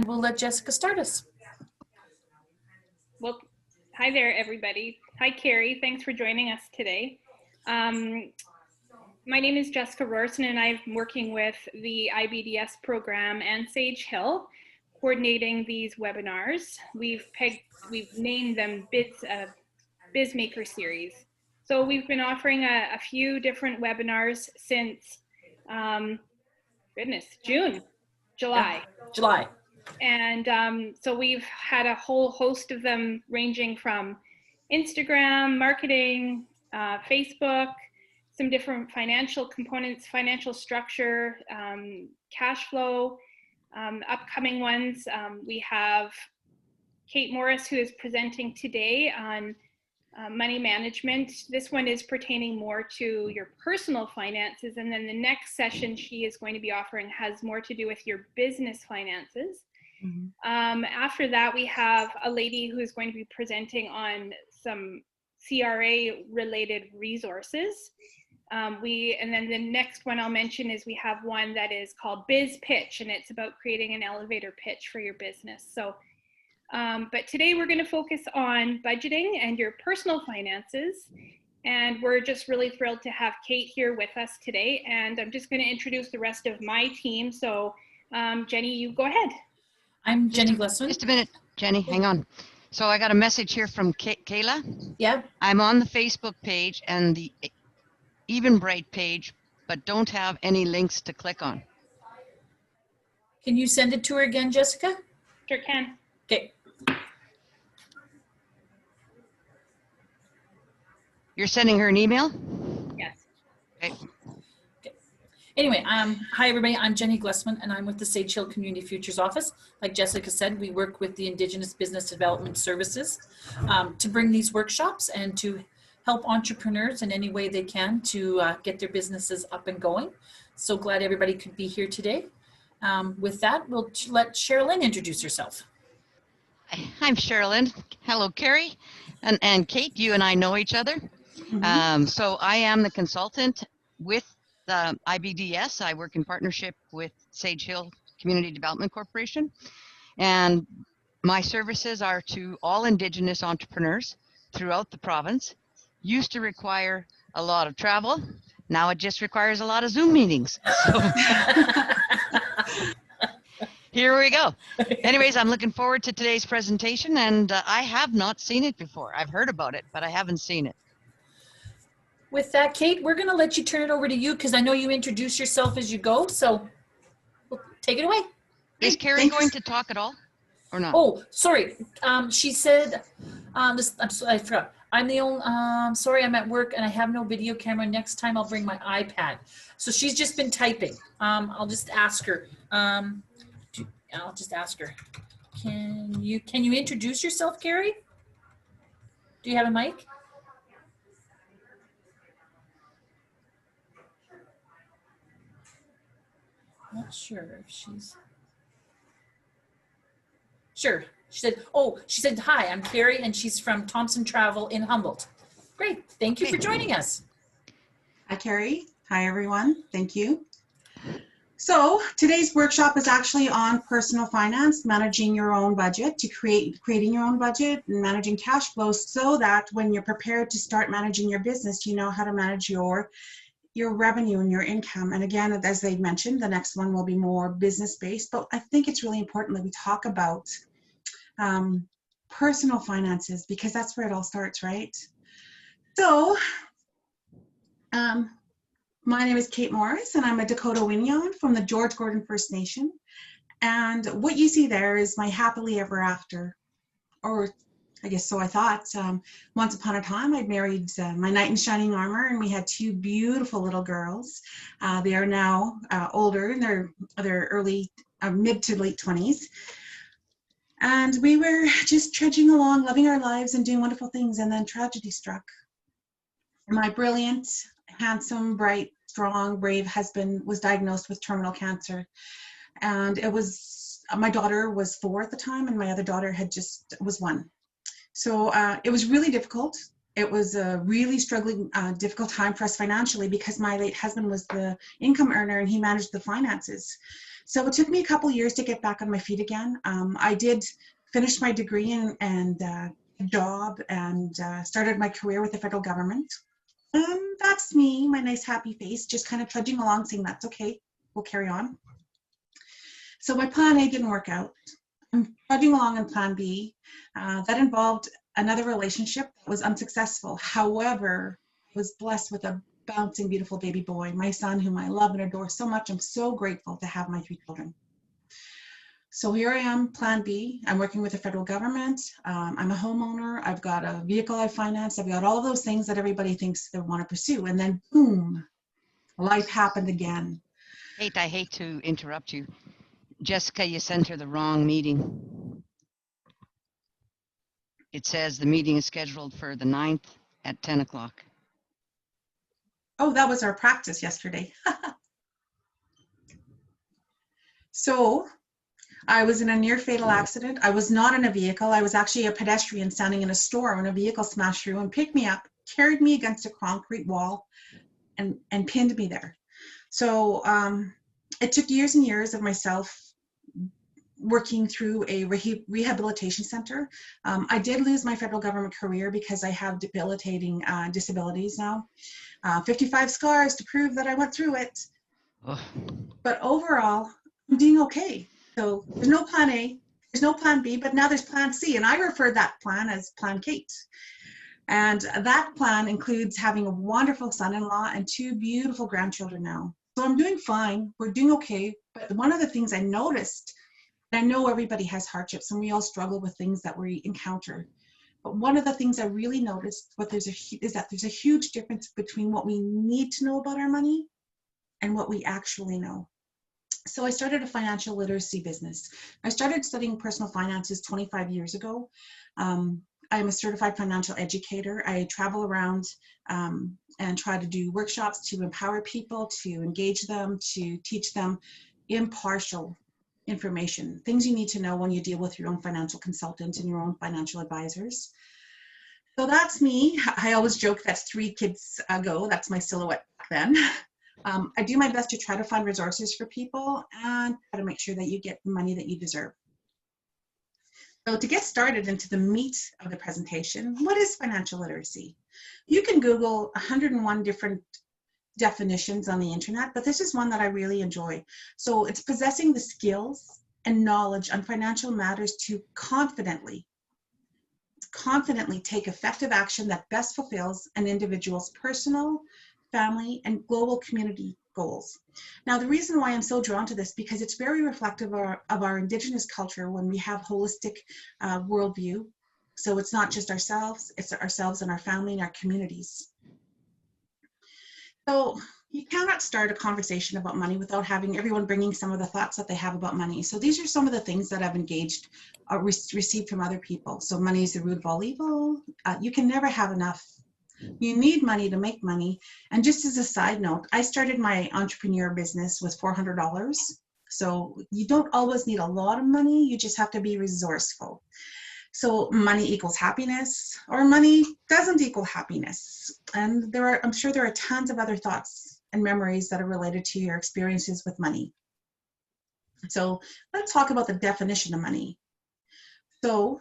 we'll let Jessica start us. Well, hi there, everybody. Hi, Carrie. Thanks for joining us today. My name is Jessica Rorson, and I'm working with the IBDS program and Sage Hill, coordinating these webinars. We've named them Biz Maker series. So we've been offering a few different webinars since, July. Yeah, July. And so we've had a whole host of them ranging from Instagram, marketing, Facebook, some different financial components, financial structure, cash flow, upcoming ones. We have Cate Morris, who is presenting today on money management. This one is pertaining more to your personal finances. And then the next session she is going to be offering has more to do with your business finances. Mm-hmm. After that, we have a lady who's going to be presenting on some CRA related resources. And then the next one I'll mention is we have one that is called Biz Pitch, and it's about creating an elevator pitch for your business. So, but today we're going to focus on budgeting and your personal finances. And we're just really thrilled to have Cate here with us today. And I'm just going to introduce the rest of my team. So Jenny, you go ahead. I'm Jenny Glessman. Just a minute, Jenny, hang on. So I got a message here from Kayla. Yeah. I'm on the Facebook page and the Eventbrite page, but don't have any links to click on. Can you send it to her again, Jessica? Sure can. Okay. You're sending her an email? Yes. Okay. Anyway, hi everybody, I'm Jenny Glessman and I'm with the Sage Hill Community Futures Office. Like Jessica said, we work with the Indigenous Business Development Services to bring these workshops and to help entrepreneurs in any way they can to get their businesses up and going. So glad everybody could be here today. With that, we'll let Sherilyn introduce herself. I'm Sherilyn. Hello, Carrie. And Cate, you and I know each other. Mm-hmm. So I am the consultant with the IBDS. I work in partnership with Sage Hill Community Development Corporation. And my services are to all Indigenous entrepreneurs throughout the province. Used to require a lot of travel. Now it just requires a lot of Zoom meetings. So here we go. Anyways, I'm looking forward to today's presentation, and I have not seen it before. I've heard about it, but I haven't seen it. With that, Cate, we're going to let you turn it over to you because I know you introduce yourself as you go. So take it away. Is Carrie going to talk at all or not? Oh, sorry. She said, I forgot. I'm the only, sorry, I'm at work and I have no video camera. Next time I'll bring my iPad. So she's just been typing. I'll just ask her. I'll just ask her. Can you introduce yourself, Carrie? Do you have a mic? Not sure if she's. Sure. She said, hi, I'm Carrie, and she's from Thompson Travel in Humboldt. Great. Thank you for joining us. Hi, Carrie. Hi, everyone. Thank you. So today's workshop is actually on personal finance, managing your own budget, creating your own budget and managing cash flows so that when you're prepared to start managing your business, you know how to manage your revenue and your income. And again, as they mentioned, the next one will be more business-based, but I think it's really important that we talk about personal finances because that's where it all starts, right? So, my name is Cate Morris and I'm a Dakota Winyan from the George Gordon First Nation. And what you see there is my happily ever after, or I guess so I thought. Once upon a time, I'd married my knight in shining armor, and we had two beautiful little girls. They are now older, in their early, mid to late 20s. And we were just trudging along, loving our lives and doing wonderful things, and then tragedy struck. My brilliant, handsome, bright, strong, brave husband was diagnosed with terminal cancer. And it was, my daughter was 4 at the time, and my other daughter was 1. So it was really difficult. It was a really struggling, difficult time for us financially because my late husband was the income earner and he managed the finances. So it took me a couple years to get back on my feet again. I did finish my degree and job and started my career with the federal government. That's me, my nice happy face, just kind of trudging along saying that's okay, we'll carry on. So my plan A didn't work out. I'm trudging along in plan B. That involved another relationship that was unsuccessful. However, I was blessed with a bouncing, beautiful baby boy, my son, whom I love and adore so much. I'm so grateful to have my 3 children. So here I am, plan B. I'm working with the federal government. I'm a homeowner. I've got a vehicle I financed. I've got all of those things that everybody thinks they want to pursue. And then boom, life happened again. Kate, I hate to interrupt you. Jessica, you sent her the wrong meeting. It says the meeting is scheduled for the 9th at 10 o'clock. Oh, that was our practice yesterday. So I was in a near fatal accident. I was not in a vehicle. I was actually a pedestrian standing in a store when a vehicle smashed through and picked me up, carried me against a concrete wall and pinned me there. So it took years and years of myself working through a rehabilitation center. I did lose my federal government career because I have debilitating disabilities now. 55 scars to prove that I went through it. Oh. But overall, I'm doing okay. So there's no plan A, there's no plan B, but now there's plan C. And I refer that plan as Plan Kate. And that plan includes having a wonderful son-in-law and 2 beautiful grandchildren now. So I'm doing fine, we're doing okay. But one of the things I noticed, and I know everybody has hardships and we all struggle with things that we encounter. But one of the things I really noticed is that there's a huge difference between what we need to know about our money and what we actually know. So I started a financial literacy business. I started studying personal finances 25 years ago. I'm a certified financial educator. I travel around and try to do workshops to empower people, to engage them, to teach them impartial information, things you need to know when you deal with your own financial consultant and your own financial advisors. So that's me. I always joke that's 3 kids ago. That's my silhouette back then. I do my best to try to find resources for people and try to make sure that you get the money that you deserve. So to get started into the meat of the presentation, what is financial literacy? You can Google 101 different definitions on the internet, but this is one that I really enjoy. So it's possessing the skills and knowledge on financial matters to confidently take effective action that best fulfills an individual's personal, family, and global community goals. Now, the reason why I'm so drawn to this, because it's very reflective of our Indigenous culture when we have holistic worldview. So it's not just ourselves, it's ourselves and our family and our communities. So you cannot start a conversation about money without having everyone bringing some of the thoughts that they have about money. So these are some of the things that I've engaged or received from other people. So money is the root of all evil. You can never have enough. You need money to make money. And just as a side note, I started my entrepreneur business with $400. So you don't always need a lot of money. You just have to be resourceful. So money equals happiness, or money doesn't equal happiness. And I'm sure there are tons of other thoughts and memories that are related to your experiences with money. So let's talk about the definition of money. So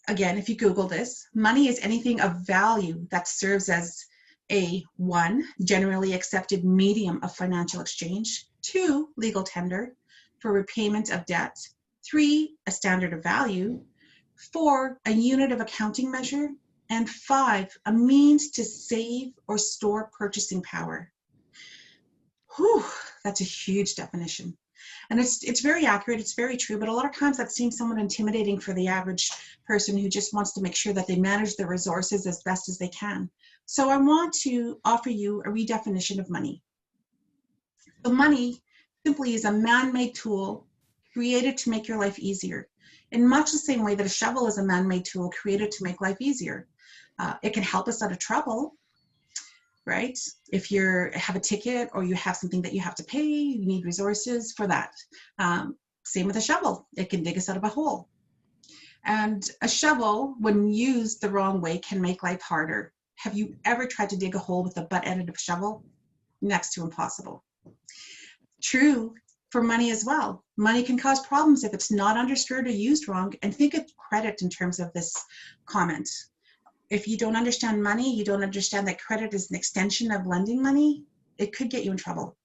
again, if you Google this, money is anything of value that serves as a 1, generally accepted medium of financial exchange, 2, legal tender for repayment of debt, 3, a standard of value, 4, a unit of accounting measure, and 5, a means to save or store purchasing power. Whew, that's a huge definition. And it's very accurate, it's very true, but a lot of times that seems somewhat intimidating for the average person who just wants to make sure that they manage their resources as best as they can. So I want to offer you a redefinition of money. So money simply is a man-made tool created to make your life easier, in much the same way that a shovel is a man-made tool created to make life easier. It can help us out of trouble, right? If you have a ticket or you have something that you have to pay, you need resources for that. Same with a shovel, it can dig us out of a hole. And a shovel, when used the wrong way, can make life harder. Have you ever tried to dig a hole with the butt end of a shovel? Next to impossible. True for money as well. Money can cause problems if it's not understood or used wrong. And think of credit in terms of this comment. If you don't understand money, you don't understand that credit is an extension of lending money, it could get you in trouble.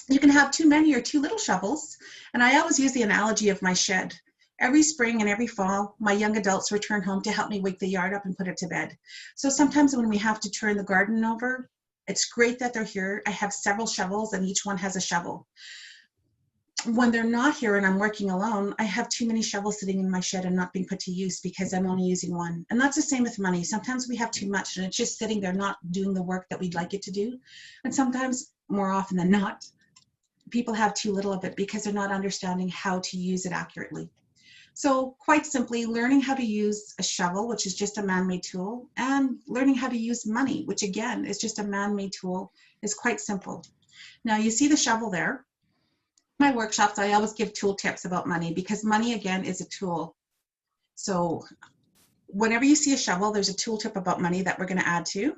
You can have too many or too little shovels. And I always use the analogy of my shed. Every spring and every fall, my young adults return home to help me wake the yard up and put it to bed. So sometimes when we have to turn the garden over, it's great that they're here. I have several shovels and each one has a shovel. When they're not here and I'm working alone, I have too many shovels sitting in my shed and not being put to use because I'm only using one. And that's the same with money. Sometimes we have too much and it's just sitting there not doing the work that we'd like it to do. And sometimes, more often than not, people have too little of it because they're not understanding how to use it accurately. So quite simply, learning how to use a shovel, which is just a man-made tool, and learning how to use money, which again is just a man-made tool, is quite simple. Now you see the shovel there. My workshops, I always give tool tips about money because money, again, is a tool. So whenever you see a shovel, there's a tool tip about money that we're going to add to.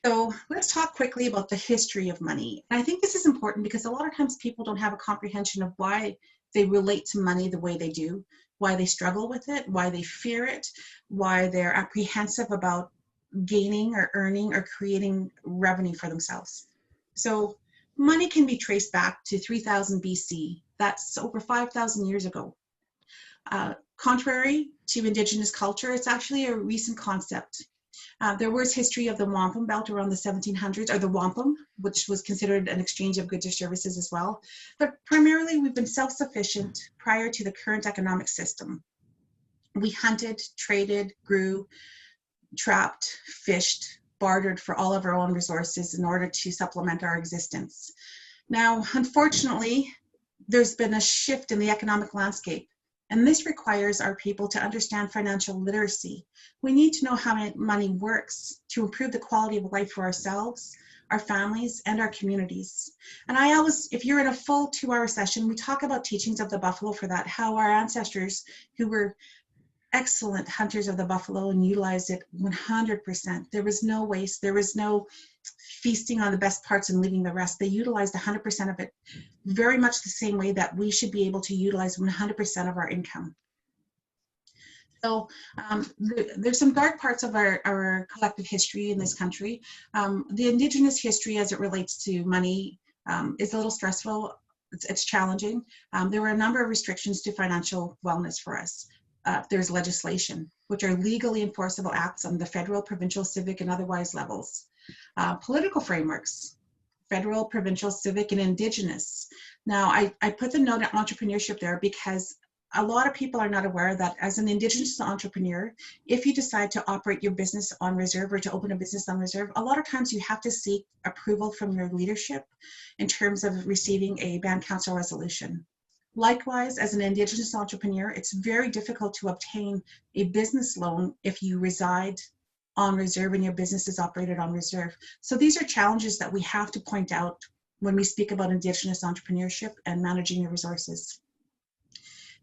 So let's talk quickly about the history of money. And I think this is important because a lot of times people don't have a comprehension of why they relate to money the way they do, why they struggle with it, why they fear it, why they're apprehensive about gaining or earning or creating revenue for themselves. So money can be traced back to 3000 BC. That's over 5,000 years ago. Contrary to Indigenous culture, it's actually a recent concept. There was history of the wampum belt around the 1700s, or the wampum, which was considered an exchange of goods or services as well. But primarily, we've been self-sufficient prior to the current economic system. We hunted, traded, grew, trapped, fished, bartered for all of our own resources in order to supplement our existence. Now, unfortunately, there's been a shift in the economic landscape. And this requires our people to understand financial literacy. We need to know how money works to improve the quality of life for ourselves, our families, and our communities. And I always, if you're in a full 2-hour session, we talk about teachings of the buffalo for that, how our ancestors who were excellent hunters of the buffalo and utilized it 100%. There was no waste. There was no feasting on the best parts and leaving the rest. They utilized 100% of it, very much the same way that we should be able to utilize 100% of our income. So there's some dark parts of our collective history in this country. The Indigenous history as it relates to money is a little stressful. It's challenging. There were a number of restrictions to financial wellness for us. There's legislation, which are legally enforceable acts on the federal, provincial, civic, and otherwise levels. Political frameworks, federal, provincial, civic, and Indigenous. Now, I put the note at entrepreneurship there because a lot of people are not aware that as an Indigenous entrepreneur, if you decide to operate your business on reserve or to open a business on reserve, a lot of times you have to seek approval from your leadership in terms of receiving a band council resolution. Likewise, as an Indigenous entrepreneur, it's very difficult to obtain a business loan if you reside on reserve and your business is operated on reserve. So these are challenges that we have to point out when we speak about Indigenous entrepreneurship and managing your resources.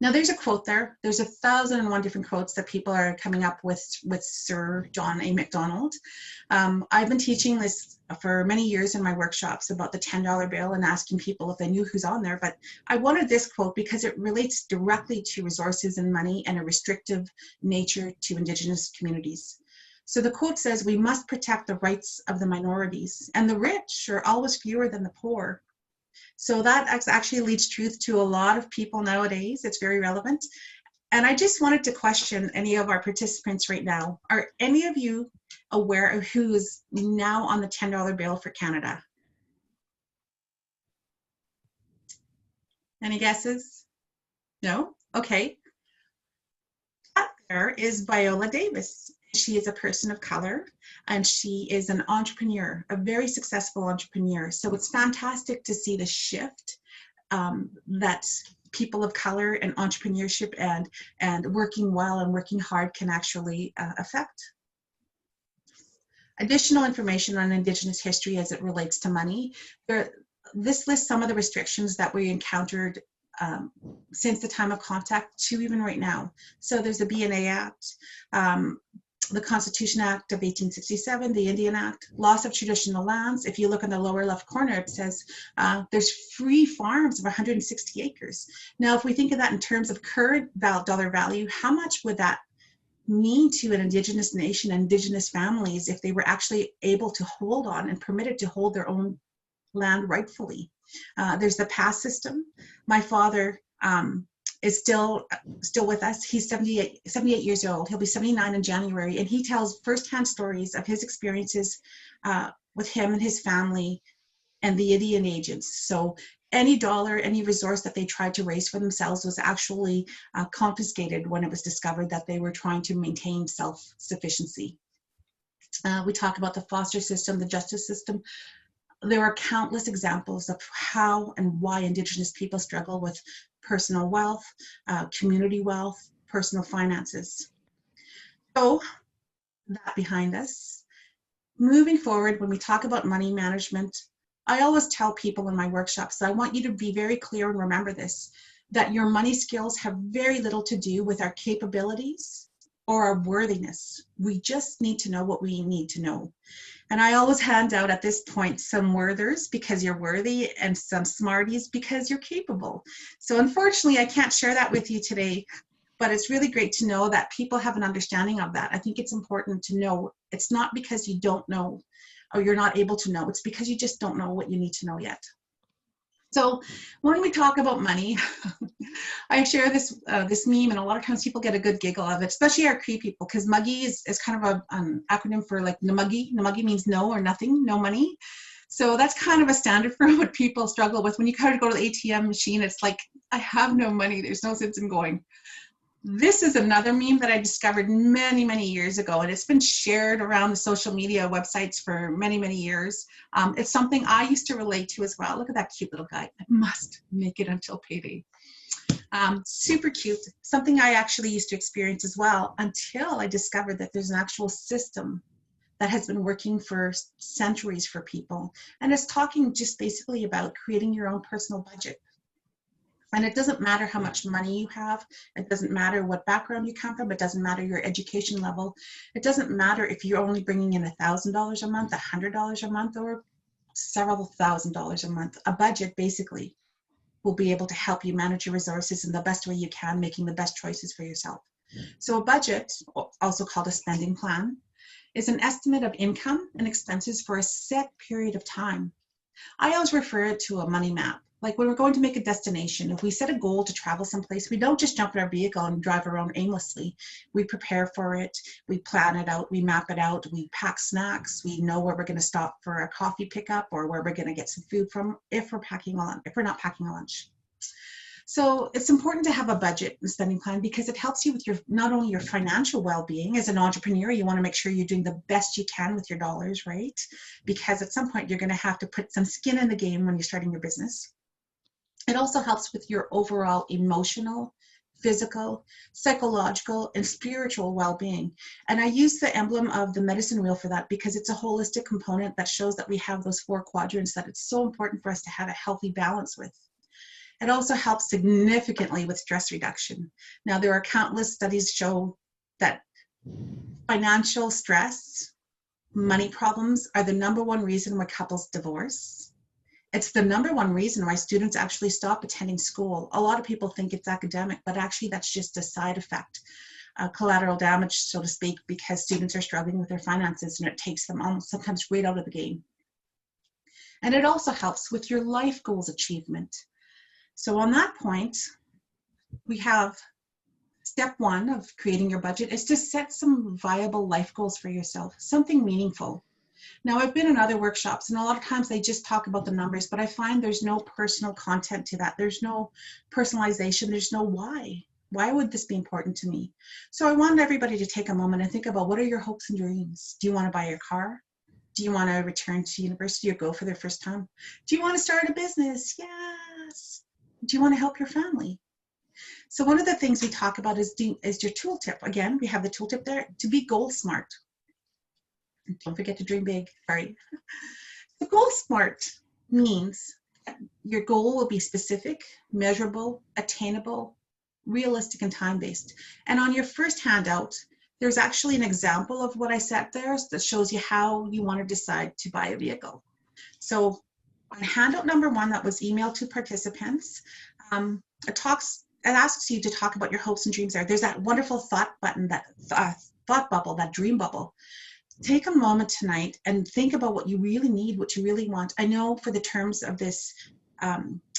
Now there's a quote there. There's 1,001 different quotes that people are coming up with Sir John A. Macdonald. I've been teaching this for many years in my workshops about the $10 bill and asking people if they knew who's on there, but I wanted this quote because it relates directly to resources and money and a restrictive nature to Indigenous communities. So the quote says, "We must protect the rights of the minorities, and the rich are always fewer than the poor." So that actually leads truth to a lot of people nowadays. It's very relevant. And I just wanted to question any of our participants right now. Are any of you aware of who is now on the $10 bill for Canada? Any guesses? No? Okay. That there is Viola Davis. She is a person of color and she is an entrepreneur, a very successful entrepreneur. So it's fantastic to see the shift that people of color and entrepreneurship and working well and working hard can actually affect. Additional information on Indigenous history as it relates to money. This lists some of the restrictions that we encountered since the time of contact to even right now. So there's the B&A Act. the Constitution Act of 1867, the Indian Act, loss of traditional lands. If you look in the lower left corner, it says there's free farms of 160 acres. Now, if we think of that in terms of current dollar value, how much would that mean to an Indigenous nation, Indigenous families, if they were actually able to hold on and permitted to hold their own land rightfully? There's the pass system. My father is still with us. He's 78 years old. He'll be 79 in January, and he tells firsthand stories of his experiences with him and his family and the Indian agents. So any dollar, any resource that they tried to raise for themselves was actually confiscated when it was discovered that they were trying to maintain self-sufficiency. We talk about the foster system, the justice system. There are countless examples of how and why Indigenous people struggle with personal wealth, community wealth, personal finances. So that behind us, moving forward, when we talk about money management, I always tell people in my workshops that I want you to be very clear and remember this, that your money skills have very little to do with our capabilities or our worthiness. We just need to know what we need to know. And I always hand out at this point some worthers because you're worthy and some smarties because you're capable. So unfortunately, I can't share that with you today, but it's really great to know that people have an understanding of that. I think it's important to know it's not because you don't know or you're not able to know, it's because you just don't know what you need to know yet. So when we talk about money, I share this this meme, and a lot of times people get a good giggle of it, especially our Cree people, because Muggy is kind of an acronym for like Namuggy. Namuggy means no or nothing, no money. So that's kind of a standard for what people struggle with. When you kind of go to the ATM machine, it's like, I have no money, there's no sense in going. This is another meme that I discovered many, many years ago, and it's been shared around the social media websites for many, many years. It's something I used to relate to as well. Look at that cute little guy. I must make it until payday. Super cute. Something I actually used to experience as well until I discovered that there's an actual system that has been working for centuries for people. And it's talking just basically about creating your own personal budget. And it doesn't matter how much money you have. It doesn't matter what background you come from. It doesn't matter your education level. It doesn't matter if you're only bringing in $1,000 a month, $100 a month, or several $1,000s a month. A budget basically will be able to help you manage your resources in the best way you can, making the best choices for yourself. So a budget, also called a spending plan, is an estimate of income and expenses for a set period of time. I always refer it to a money map. Like when we're going to make a destination, if we set a goal to travel someplace, we don't just jump in our vehicle and drive around aimlessly. We prepare for it, we plan it out, we map it out, we pack snacks, we know where we're going to stop for a coffee pickup or where we're going to get some food from if we're not packing a lunch. So it's important to have a budget and spending plan because it helps you with your not only your financial well-being. As an entrepreneur, you want to make sure you're doing the best you can with your dollars, right? Because at some point you're going to have to put some skin in the game when you're starting your business. It also helps with your overall emotional, physical, psychological, and spiritual well-being. And I use the emblem of the medicine wheel for that because it's a holistic component that shows that we have those 4 quadrants that it's so important for us to have a healthy balance with. It also helps significantly with stress reduction. Now, there are countless studies show that financial stress, money problems are the #1 reason why couples divorce. It's the #1 reason why students actually stop attending school. A lot of people think it's academic, but actually that's just a side effect, collateral damage, so to speak, because students are struggling with their finances and it takes them almost sometimes right out of the game. And it also helps with your life goals achievement. So on that point, we have step 1 of creating your budget is to set some viable life goals for yourself, something meaningful. Now, I've been in other workshops and a lot of times they just talk about the numbers, but I find there's no personal content to that. There's no personalization. There's no why. Why would this be important to me? So I want everybody to take a moment and think about what are your hopes and dreams? Do you want to buy your car? Do you want to return to university or go for their first time? Do you want to start a business? Yes. Do you want to help your family? So one of the things we talk about is your tooltip. Again, we have the tooltip there to be goal smart. Don't forget to dream big, sorry. The goal smart means your goal will be specific, measurable, attainable, realistic, and time-based. And on your first handout, there's actually an example of what I set there that shows you how you want to decide to buy a vehicle. So on handout number 1 that was emailed to participants, it asks you to talk about your hopes and dreams there. There's that wonderful thought button, that thought bubble, that dream bubble. Take a moment tonight and think about what you really need, what you really want. I know for the terms of this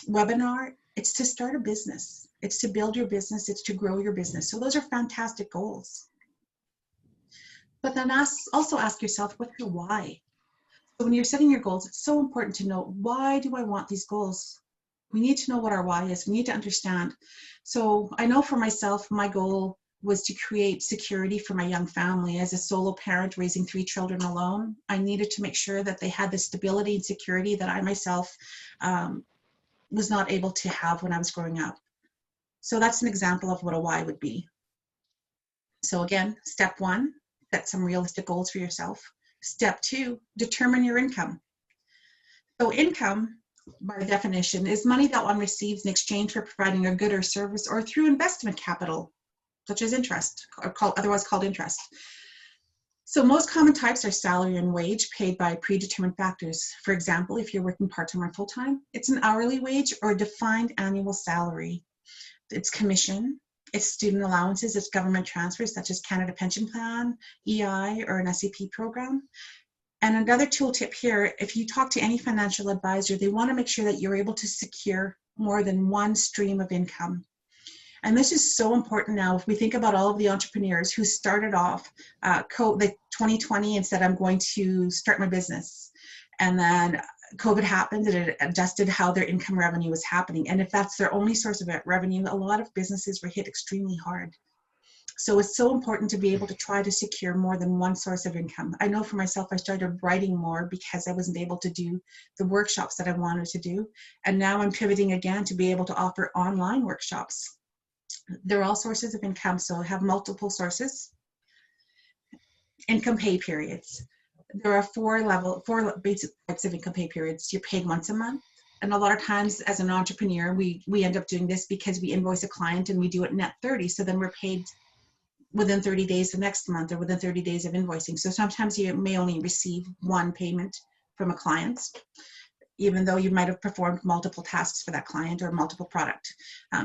webinar, it's to start a business. It's to build your business. It's to grow your business. So those are fantastic goals. But then also ask yourself, what's your why? So when you're setting your goals, it's so important to know, why do I want these goals? We need to know what our why is. We need to understand. So I know for myself, my goal was to create security for my young family. As a solo parent raising 3 children alone, I needed to make sure that they had the stability and security that I myself was not able to have when I was growing up. So that's an example of what a why would be. So again, step 1, set some realistic goals for yourself. Step 2, determine your income. So income, by definition, is money that one receives in exchange for providing a good or service, or through investment capital, such as interest, or otherwise called interest. So most common types are salary and wage paid by predetermined factors. For example, if you're working part-time or full-time, it's an hourly wage or a defined annual salary. It's commission, it's student allowances, it's government transfers such as Canada Pension Plan, EI, or an SEP program. And another tool tip here, if you talk to any financial advisor, they want to make sure that you're able to secure more than one stream of income. And this is so important now. If we think about all of the entrepreneurs who started off like 2020 and said, I'm going to start my business. And then COVID happened and it adjusted how their income revenue was happening. And if that's their only source of revenue, a lot of businesses were hit extremely hard. So it's so important to be able to try to secure more than one source of income. I know for myself, I started writing more because I wasn't able to do the workshops that I wanted to do. And now I'm pivoting again to be able to offer online workshops. They're all sources of income, so I have multiple sources. Income pay periods. There are four basic types of income pay periods. You're paid once a month. And a lot of times as an entrepreneur, we end up doing this because we invoice a client and we do it net 30. So then we're paid within 30 days the next month, or within 30 days of invoicing. So sometimes you may only receive one payment from a client, even though you might have performed multiple tasks for that client or multiple product.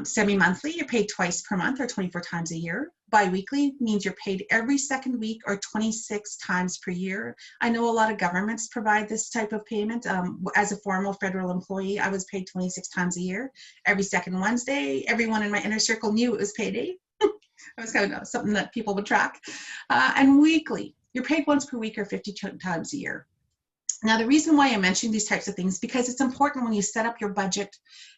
Semi-monthly, you're paid twice per month or 24 times a year. Bi-weekly means you're paid every second week or 26 times per year. I know a lot of governments provide this type of payment. As a formal federal employee, I was paid 26 times a year. Every second Wednesday, everyone in my inner circle knew it was payday. It was kind of something that people would track. And weekly, you're paid once per week or 50 times a year. Now, the reason why I mention these types of things, because it's important when you set up your budget,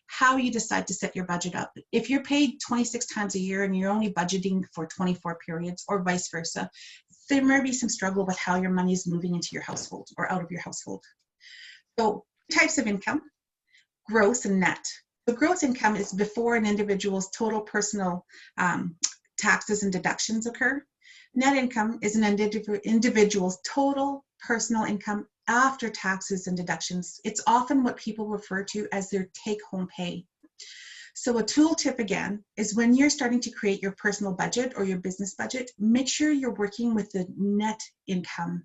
how you decide to set your budget up. If you're paid 26 times a year and you're only budgeting for 24 periods, or vice versa, there may be some struggle with how your money is moving into your household or out of your household. So types of income, gross and net. The gross income is before an individual's total personal taxes and deductions occur. Net income is an individual's total personal income after taxes and deductions. It's often what people refer to as their take-home pay. So a tool tip again is when you're starting to create your personal budget or your business budget, make sure you're working with the net income.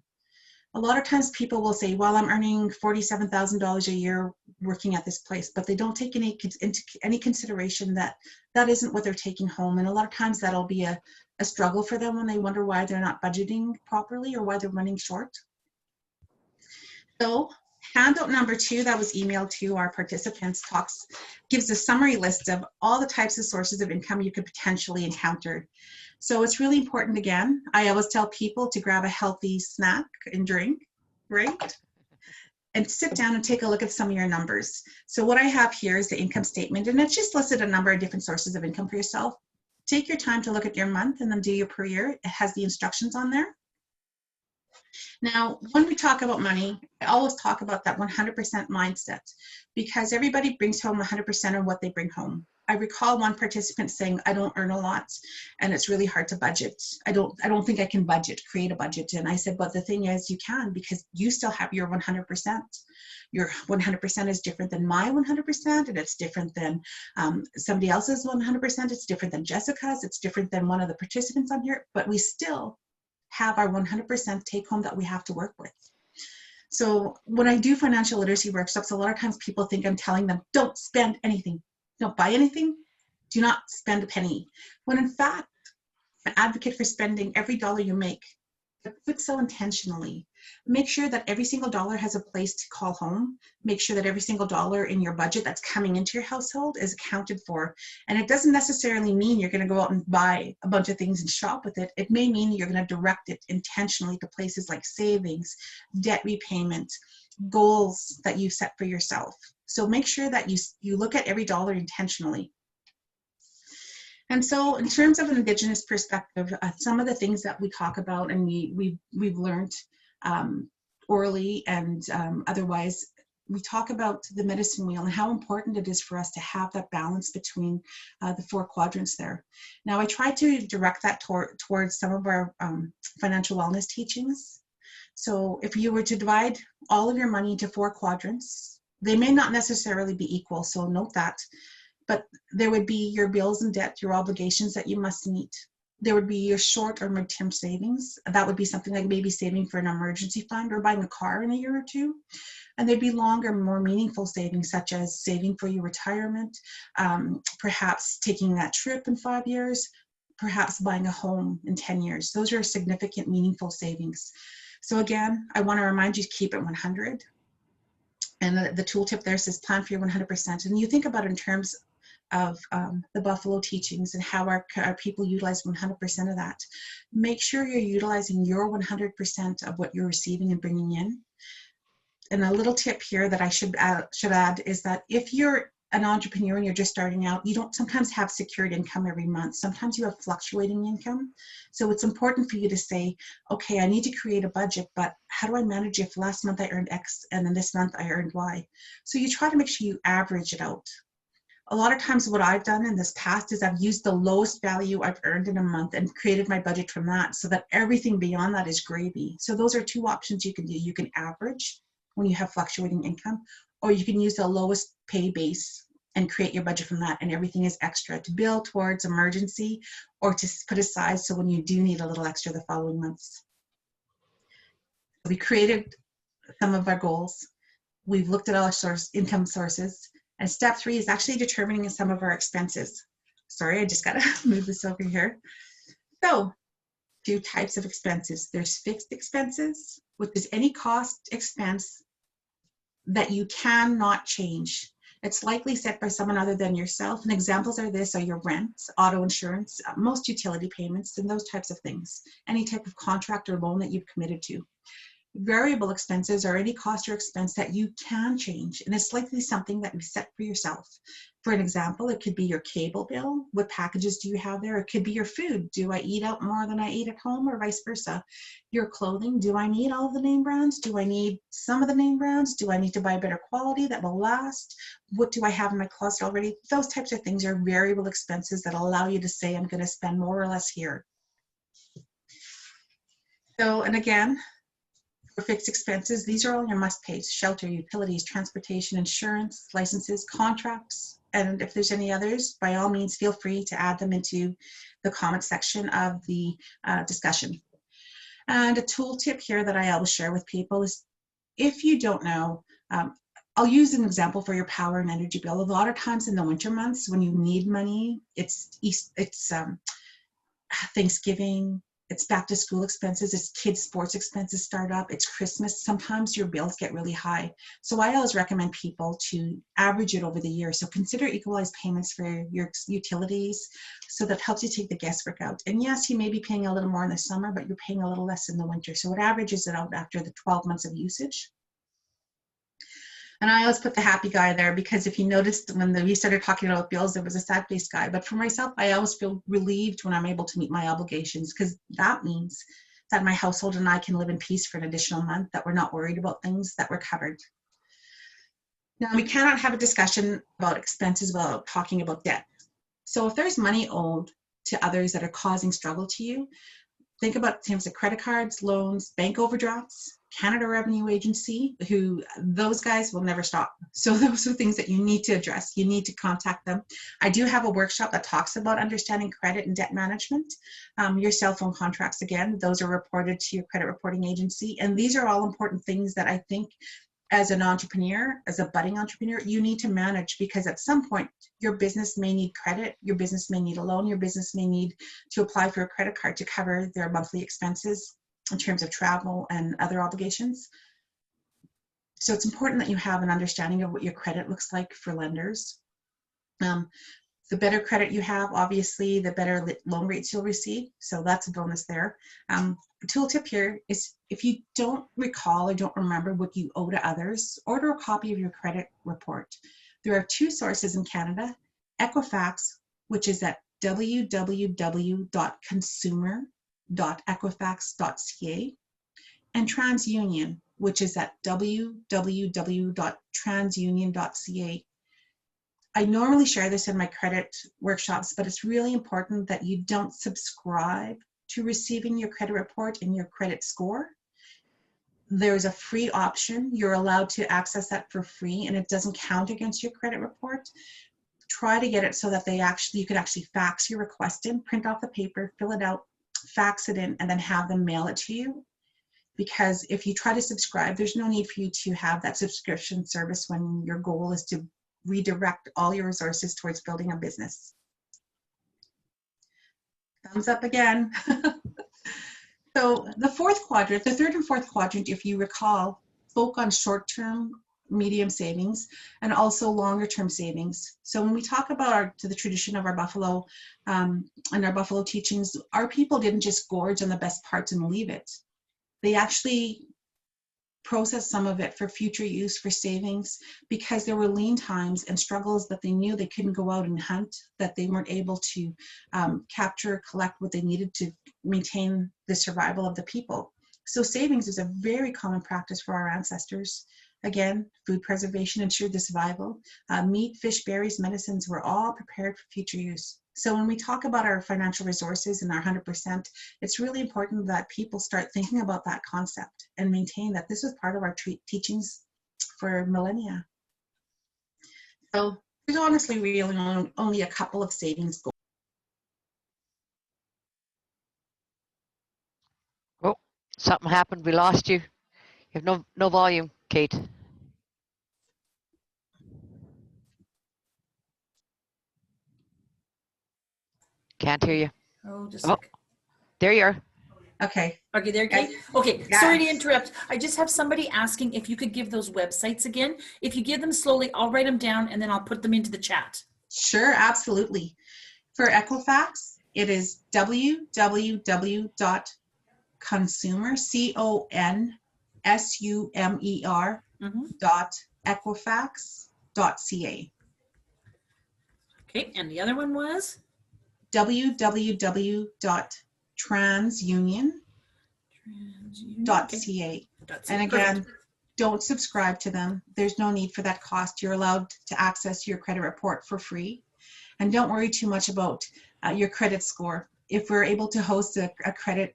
A lot of times people will say, well, I'm earning $47,000 a year working at this place, but they don't take into any consideration that that isn't what they're taking home. And a lot of times that'll be a struggle for them when they wonder why they're not budgeting properly or why they're running short. So handout number 2 that was emailed to our participants gives a summary list of all the types of sources of income you could potentially encounter. So it's really important, again, I always tell people to grab a healthy snack and drink, right? And sit down and take a look at some of your numbers. So what I have here is the income statement, and it's just listed a number of different sources of income for yourself. Take your time to look at your month and then do your per year. It has the instructions on there. Now, when we talk about money, I always talk about that 100% mindset, because everybody brings home 100% of what they bring home. I recall one participant saying, I don't earn a lot and it's really hard to budget. I don't think I can create a budget. And I said, but the thing is, you can, because you still have your 100%. Your 100% is different than my 100%, and it's different than somebody else's 100%. It's different than Jessica's. It's different than one of the participants on here, but we still have our 100% take home that we have to work with. So when I do financial literacy workshops, a lot of times people think I'm telling them, don't spend anything. Don't buy anything. Do not spend a penny. When in fact, I'm an advocate for spending every dollar you make, but do it so intentionally. Make sure that every single dollar has a place to call home. Make sure that every single dollar in your budget that's coming into your household is accounted for. And it doesn't necessarily mean you're going to go out and buy a bunch of things and shop with it. It may mean you're going to direct it intentionally to places like savings, debt repayment, goals that you set for yourself. So make sure that you look at every dollar intentionally. And so in terms of an Indigenous perspective, some of the things that we talk about and we've learned orally and otherwise, we talk about the medicine wheel and how important it is for us to have that balance between the 4 quadrants there. Now, I try to direct that towards some of our financial wellness teachings. So if you were to divide all of your money into 4 quadrants, they may not necessarily be equal, so note that. But there would be your bills and debt, your obligations that you must meet. There would be your short or mid-term savings. That would be something like maybe saving for an emergency fund or buying a car in a year or two. And there'd be longer, more meaningful savings, such as saving for your retirement, perhaps taking that trip in 5 years, perhaps buying a home in 10 years. Those are significant, meaningful savings. So again, I want to remind you to keep it 100. And the tooltip there says plan for your 100%. And you think about it in terms of the Buffalo teachings and how our people utilize 100% of that. Make sure you're utilizing your 100% of what you're receiving and bringing in. And a little tip here that I should add is that if you're an entrepreneur and you're just starting out, you don't sometimes have secured income every month. Sometimes you have fluctuating income. So it's important for you to say, okay, I need to create a budget, but how do I manage if last month I earned X and then this month I earned Y? So you try to make sure you average it out. A lot of times what I've done in this past is I've used the lowest value I've earned in a month and created my budget from that so that everything beyond that is gravy. So those are 2 options you can do. You can average when you have fluctuating income, or you can use the lowest pay base and create your budget from that, and everything is extra to build towards emergency or to put aside so when you do need a little extra the following months. We created some of our goals. We've looked at all our income sources, and step 3 is actually determining some of our expenses. Sorry, I just gotta move this over here. So, 2 types of expenses. There's fixed expenses, which is any cost expense that you cannot change. It's likely set by someone other than yourself. And examples are your rent, auto insurance, most utility payments, and those types of things. Any type of contract or loan that you've committed to. Variable expenses are any cost or expense that you can change, and it's likely something that you set for yourself. For an example, it could be your cable bill. What packages do you have there? It could be your food. Do I eat out more than I eat at home, or vice versa? Your clothing. Do I need all of the name brands? Do I need some of the name brands? Do I need to buy better quality that will last? What do I have in my closet already? Those types of things are variable expenses that allow you to say, I'm going to spend more or less here. So, and again, for fixed expenses, these are all your must-pays: shelter, utilities, transportation, insurance, licenses, contracts, and if there's any others, by all means, feel free to add them into the comment section of the discussion. And a tool tip here that I always share with people is, if you don't know, I'll use an example for your power and energy bill. A lot of times in the winter months when you need money, it's Thanksgiving, it's back to school expenses, it's kids sports expenses start up, it's Christmas. Sometimes your bills get really high. So I always recommend people to average it over the year. So consider equalized payments for your utilities. So that helps you take the guesswork out. And yes, you may be paying a little more in the summer, but you're paying a little less in the winter. So it averages it out after the 12 months of usage. And I always put the happy guy there, because if you noticed when we started talking about bills, there was a sad-faced guy. But for myself, I always feel relieved when I'm able to meet my obligations, because that means that my household and I can live in peace for an additional month, that we're not worried about things, that we're covered. Now, we cannot have a discussion about expenses without talking about debt. So if there's money owed to others that are causing struggle to you, think about things like credit cards, loans, bank overdrafts, Canada Revenue Agency, who those guys will never stop. So those are things that you need to address. You need to contact them. I do have a workshop that talks about understanding credit and debt management. Your cell phone contracts, again, those are reported to your credit reporting agency. And these are all important things that I think as an entrepreneur, as a budding entrepreneur, you need to manage, because at some point your business may need credit, your business may need a loan, your business may need to apply for a credit card to cover their monthly expenses in terms of travel and other obligations. So it's important that you have an understanding of what your credit looks like for lenders. The better credit you have, obviously, the better loan rates you'll receive. So that's a bonus there. The tool tip here is, if you don't recall or don't remember what you owe to others, order a copy of your credit report. There are two sources in Canada: Equifax, which is at www.consumer.equifax.ca, and TransUnion, which is at www.transunion.ca. I normally share this in my credit workshops, but it's really important that you don't subscribe to receiving your credit report and your credit score. There's a free option. You're allowed to access that for free, and it doesn't count against your credit report. Try to get it so that you could actually fax your request in, print off the paper, fill it out, fax it in, and then have them mail it to you. Because if you try to subscribe, there's no need for you to have that subscription service when your goal is to redirect all your resources towards building a business. Thumbs up again. So the fourth quadrant, the third and fourth quadrant, if you recall, spoke on short-term, medium savings, and also longer-term savings. So when we talk about the tradition of our Buffalo and our Buffalo teachings, our people didn't just gorge on the best parts and leave it. They actually process some of it for future use, for savings, because there were lean times and struggles that they knew they couldn't go out and hunt, that they weren't able to capture, collect what they needed to maintain the survival of the people. So savings is a very common practice for our ancestors. Again, food preservation ensured the survival. Meat, fish, berries, medicines were all prepared for future use. So when we talk about our financial resources and our 100%, it's really important that people start thinking about that concept and maintain that this is part of our teachings for millennia. So there's honestly really only a couple of savings goals. Oh, something happened. We lost you. You have no volume, Kate. Can't hear you. Oh, just Oh, there you are. Okay. Okay, there, Kate. Okay, Yes. sorry to interrupt. I just have somebody asking if you could give those websites again. If you give them slowly, I'll write them down and then I'll put them into the chat. Sure, Absolutely. For Equifax, it is www.consumer.equifax.ca. Okay, and the other one was? www.transunion.ca. And again, don't subscribe to them. There's no need for that cost. You're allowed to access your credit report for free. And don't worry too much about your credit score. If we're able to host a credit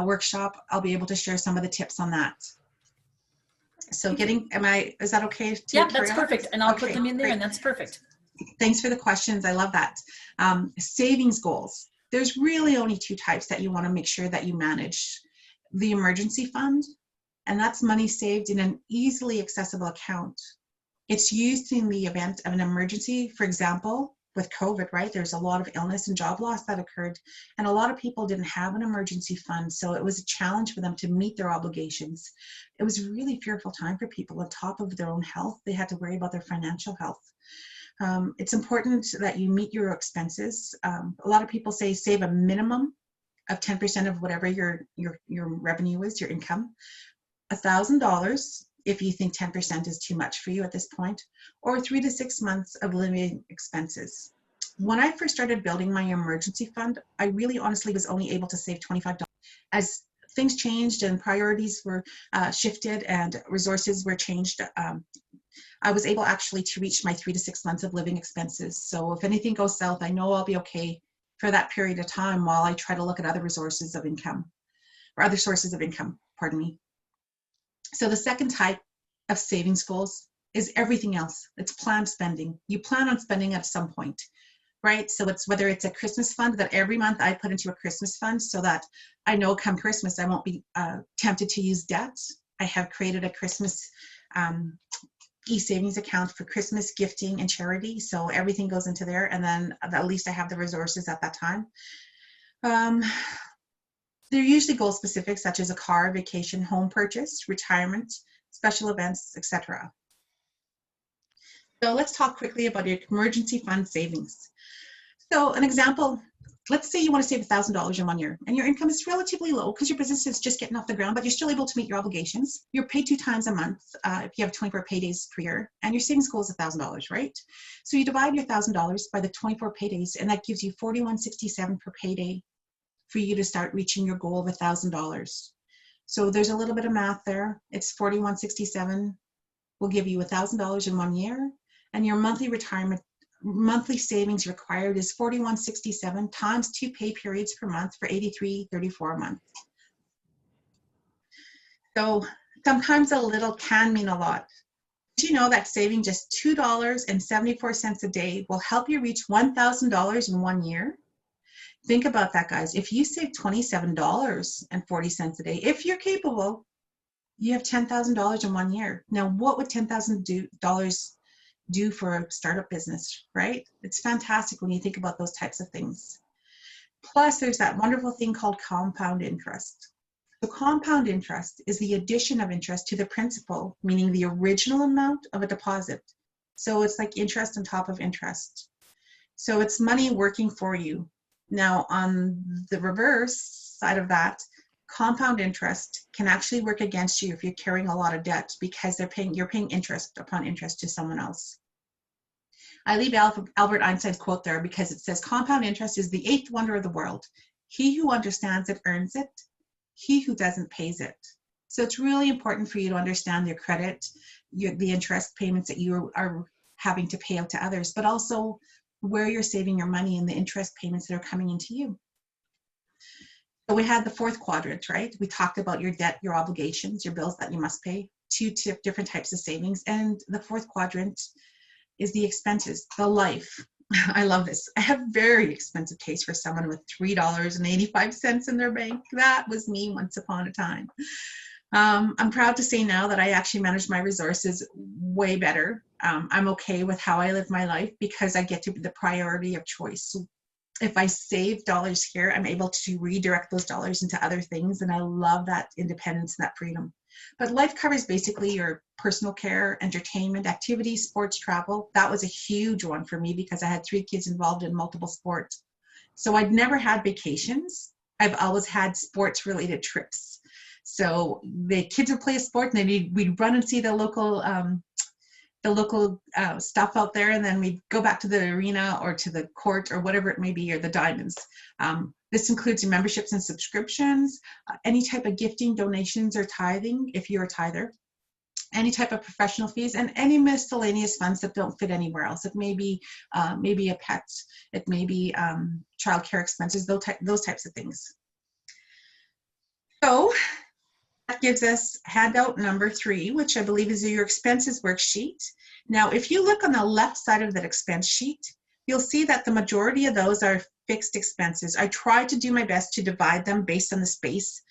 workshop, I'll be able to share some of the tips on that. So is that okay? Yeah, that's perfect. And I'll Okay, put them in there, great. and that's perfect. Thanks for the questions. I love that. Savings goals. There's really only two types that you want to make sure that you manage. The emergency fund, and that's money saved in an easily accessible account. It's used in the event of an emergency. For example, with COVID, right? There's a lot of illness and job loss that occurred, and a lot of people didn't have an emergency fund, so it was a challenge for them to meet their obligations. It was a really fearful time for people. On top of their own health, they had to worry about their financial health. It's important that you meet your expenses. A lot of people say save a minimum of 10% of whatever your revenue is, your income. $1,000 if you think 10% is too much for you at this point, or 3 to 6 months of living expenses. When I first started building my emergency fund, I really honestly was only able to save $25, as things changed and priorities were shifted and resources were changed, I was able actually to reach my 3 to 6 months of living expenses. So if anything goes south, I know I'll be okay for that period of time while I try to look at other resources of income, or other sources of income, pardon me. So the second type of savings goals is everything else. It's planned spending. You plan on spending at some point, right? So it's whether it's a Christmas fund that every month I put into a Christmas fund so that I know come Christmas I won't be tempted to use debt. I have created a Christmas e-savings account for Christmas gifting and charity. So everything goes into there, and then at least I have the resources at that time. They're usually goal specific, such as a car, vacation, home purchase, retirement, special events, etc. So let's talk quickly about your emergency fund savings. So an example, let's say you want to save $1,000 in 1 year and your income is relatively low because your business is just getting off the ground, but you're still able to meet your obligations. You're paid 2 times a month if you have 24 paydays per year, and your savings goal is $1,000, right? So you divide your $1,000 by the 24 paydays, and that gives you $41.67 per payday for you to start reaching your goal of $1,000. So there's a little bit of math there. It's $41.67 will give you $1,000 in 1 year, and your monthly savings required is $41.67 times 2 pay periods per month for $83.34 a month. So sometimes a little can mean a lot. Did you know that saving just $2.74 a day will help you reach $1,000 in 1 year? Think about that, guys. If you save $27.40 a day, if you're capable, you have $10,000 in 1 year. Now, what would $10,000 do for a startup business, right? It's fantastic when you think about those types of things. Plus, there's that wonderful thing called compound interest. So compound interest is the addition of interest to the principal, meaning the original amount of a deposit. So it's like interest on top of interest. So it's money working for you. Now, on the reverse side of that, compound interest can actually work against you if you're carrying a lot of debt because you're paying interest upon interest to someone else. I leave Albert Einstein's quote there because it says, compound interest is the 8th wonder of the world. He who understands it earns it. He who doesn't pays it. So it's really important for you to understand your credit, the interest payments that you are having to pay out to others, but also where you're saving your money and the interest payments that are coming into you. So we had the 4th quadrant, right? We talked about your debt, your obligations, your bills that you must pay, 2 different types of savings. And the 4th quadrant is the expenses, the life. I love this. I have very expensive taste for someone with $3.85 in their bank. That was me once upon a time. I'm proud to say now that I actually manage my resources way better. I'm okay with how I live my life because I get to be the priority of choice. So if I save dollars here, I'm able to redirect those dollars into other things, and I love that independence and that freedom. But life covers basically your personal care, entertainment, activities, sports, travel. That was a huge one for me because I had 3 kids involved in multiple sports. So I'd never had vacations. I've always had sports-related trips. So the kids would play a sport, and then we'd run and see the local stuff out there, and then we'd go back to the arena or to the court or whatever it may be, or the diamonds. This includes your memberships and subscriptions, any type of gifting, donations, or tithing, if you're a tither, any type of professional fees, and any miscellaneous funds that don't fit anywhere else. It may be maybe a pet, it may be childcare expenses, those types of things. So that gives us handout number 3, which I believe is your expenses worksheet. Now, if you look on the left side of that expense sheet, you'll see that the majority of those are fixed expenses. I tried to do my best to divide them based on the space.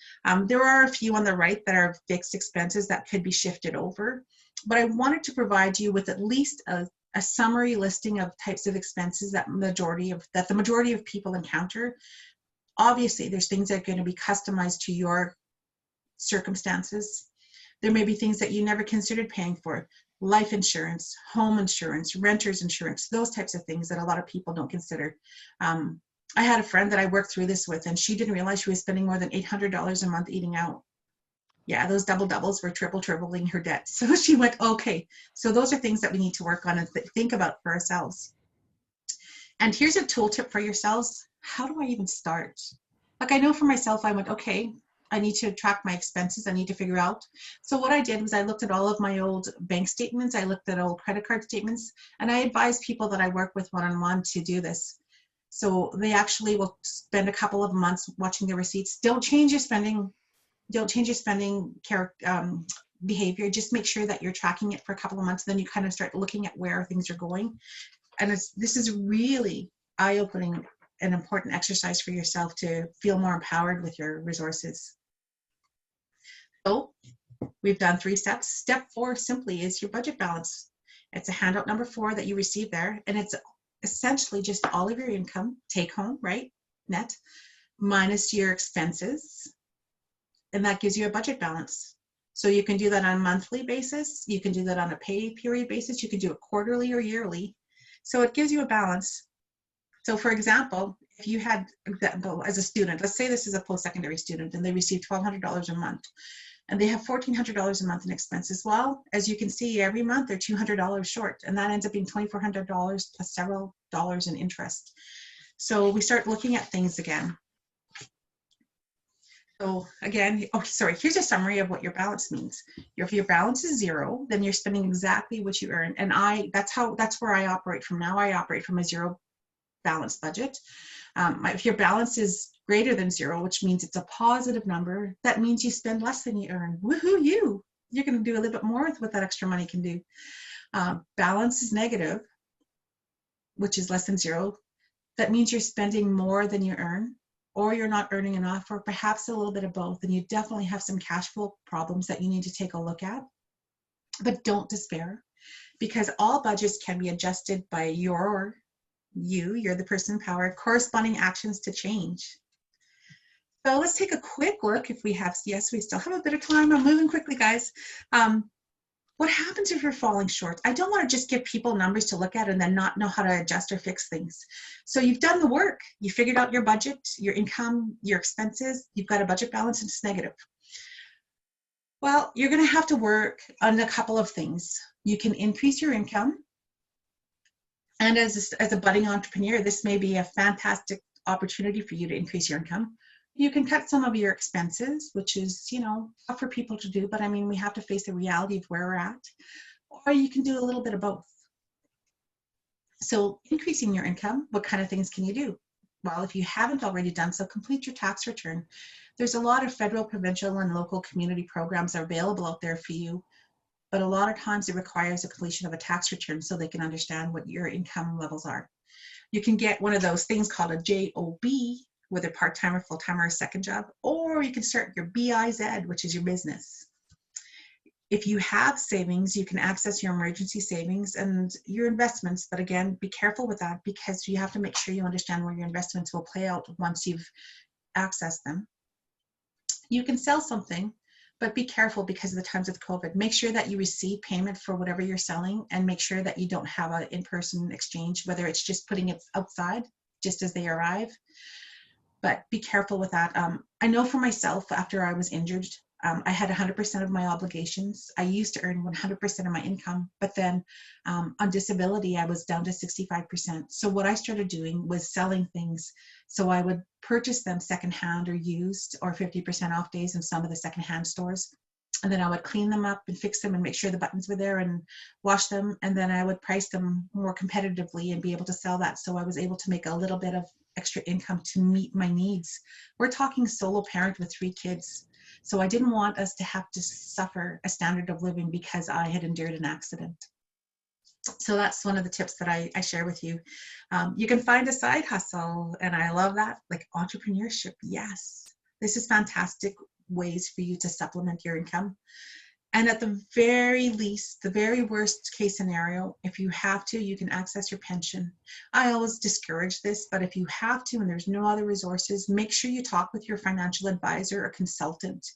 There are a few on the right that are fixed expenses that could be shifted over, but I wanted to provide you with at least a summary listing of types of expenses that the majority of people encounter. Obviously, there's things that are going to be customized to your circumstances. There may be things that you never considered paying for, life insurance, home insurance, renter's insurance, those types of things that a lot of people don't consider. I had a friend that I worked through this with, and she didn't realize she was spending more than $800 a month eating out. Yeah, those doubles were tripling her debt. So she went, okay, so those are things that we need to work on and think about for ourselves. And here's a tool tip for yourselves. How do I even start? Like, I know for myself, I went, okay, I need to track my expenses. I need to figure out. So what I did was I looked at all of my old bank statements. I looked at old credit card statements, and I advise people that I work with one-on-one to do this. So they actually will spend a couple of months watching their receipts. Don't change your spending. Don't change your spending behavior. Just make sure that you're tracking it for a couple of months. Then you kind of start looking at where things are going. And this is really eye-opening, an important exercise for yourself to feel more empowered with your resources. So we've done 3 steps. Step 4 simply is your budget balance. It's a handout number 4 that you receive there, and it's essentially just all of your income, take home, right, net, minus your expenses, and that gives you a budget balance. So you can do that on a monthly basis, you can do that on a pay period basis, you can do it quarterly or yearly. So it gives you a balance. So for example, if you had, as a student, let's say this is a post-secondary student and they receive $1,200 a month and they have $1,400 a month in expenses. Well, as you can see, every month they're $200 short, and that ends up being $2,400 plus several dollars in interest. So we start looking at things again. So again, oh, sorry, here's a summary of what your balance means. If your balance is 0, then you're spending exactly what you earn. And that's where I operate from now. I operate from a 0 balance budget. If your balance is greater than 0, which means it's a positive number, that means you spend less than you earn. Woohoo, you! You're going to do a little bit more with what that extra money can do. Balance is negative, which is less than 0. That means you're spending more than you earn, or you're not earning enough, or perhaps a little bit of both, and you definitely have some cash flow problems that you need to take a look at. But don't despair, because all budgets can be adjusted by you're the person in power, corresponding actions to change. So let's take a quick look if we have, yes, we still have a bit of time. I'm moving quickly, guys. What happens if you're falling short? I don't want to just give people numbers to look at and then not know how to adjust or fix things. So you've done the work. You figured out your budget, your income, your expenses. You've got a budget balance and it's negative. Well, you're going to have to work on a couple of things. You can increase your income. And as a budding entrepreneur, this may be a fantastic opportunity for you to increase your income. You can cut some of your expenses, which is, tough for people to do, but I mean, we have to face the reality of where we're at. Or you can do a little bit of both. So increasing your income, what kind of things can you do? Well, if you haven't already done so, complete your tax return. There's a lot of federal, provincial, and local community programs are available out there for you, but a lot of times it requires a completion of a tax return so they can understand what your income levels are. You can get one of those things called a JOB, whether part-time or full-time or a second job, or you can start your BIZ, which is your business. If you have savings, you can access your emergency savings and your investments, but again, be careful with that because you have to make sure you understand where your investments will play out once you've accessed them. You can sell something, but be careful because of the times of COVID. Make sure that you receive payment for whatever you're selling and make sure that you don't have an in-person exchange, whether it's just putting it outside just as they arrive. But be careful with that. I know for myself, after I was injured, I had 100% of my obligations. I used to earn 100% of my income, but then on disability, I was down to 65%. So what I started doing was selling things. So I would purchase them secondhand or used or 50% off days in some of the secondhand stores. And then I would clean them up and fix them and make sure the buttons were there and wash them. And then I would price them more competitively and be able to sell that. So I was able to make a little bit of extra income to meet my needs. We're talking solo parent with 3 kids. So I didn't want us to have to suffer a standard of living because I had endured an accident. So that's one of the tips that I share with you. You can find a side hustle, and I love that, like entrepreneurship. Yes, this is fantastic ways for you to supplement your income. And at the very least, the very worst case scenario, if you have to, you can access your pension. I always discourage this, but if you have to and there's no other resources, make sure you talk with your financial advisor or consultant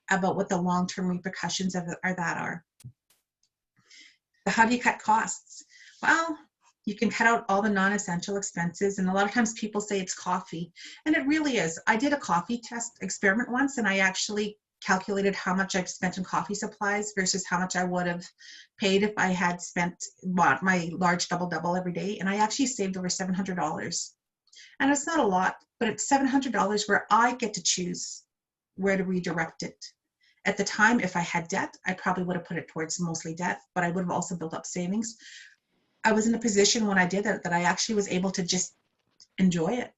about what the long-term repercussions of that are. So how do you cut costs? Well, you can cut out all the non-essential expenses, and a lot of times people say it's coffee, and it really is. I did a coffee test experiment once, and I actually calculated how much I've spent in coffee supplies versus how much I would have paid if I had bought my large double every day, and I actually saved over $700. And it's not a lot, but it's $700 where I get to choose where to redirect it. At the time, if I had debt, I probably would have put it towards mostly debt, but I would have also built up savings. I was in a position when I did it that I actually was able to just enjoy it.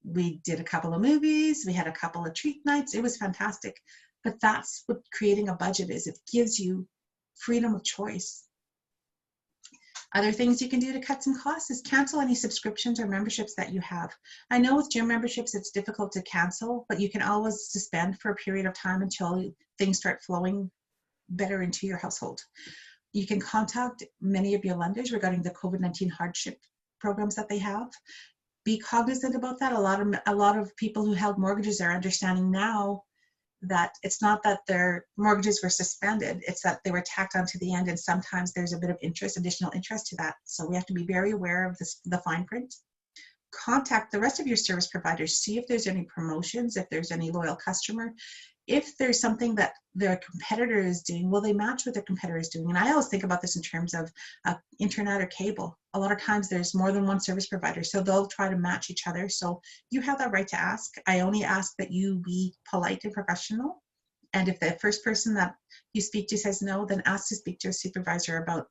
We did a couple of movies, we had a couple of treat nights, it was fantastic. But that's what creating a budget is. It gives you freedom of choice. Other things you can do to cut some costs is cancel any subscriptions or memberships that you have. I know with gym memberships, it's difficult to cancel, but you can always suspend for a period of time until things start flowing better into your household. You can contact many of your lenders regarding the COVID-19 hardship programs that they have. Be cognizant about that. A lot of people who held mortgages are understanding now that it's not that their mortgages were suspended, it's that they were tacked onto the end, and sometimes there's a bit of interest, additional interest to that. So we have to be very aware of this, the fine print. Contact the rest of your service providers, see if there's any promotions, if there's any loyal customer. If there's something that their competitor is doing, will they match what their competitor is doing? And I always think about this in terms of internet or cable. A lot of times there's more than one service provider, so they'll try to match each other. So you have that right to ask. I only ask that you be polite and professional. And if the first person that you speak to says no, then ask to speak to a supervisor about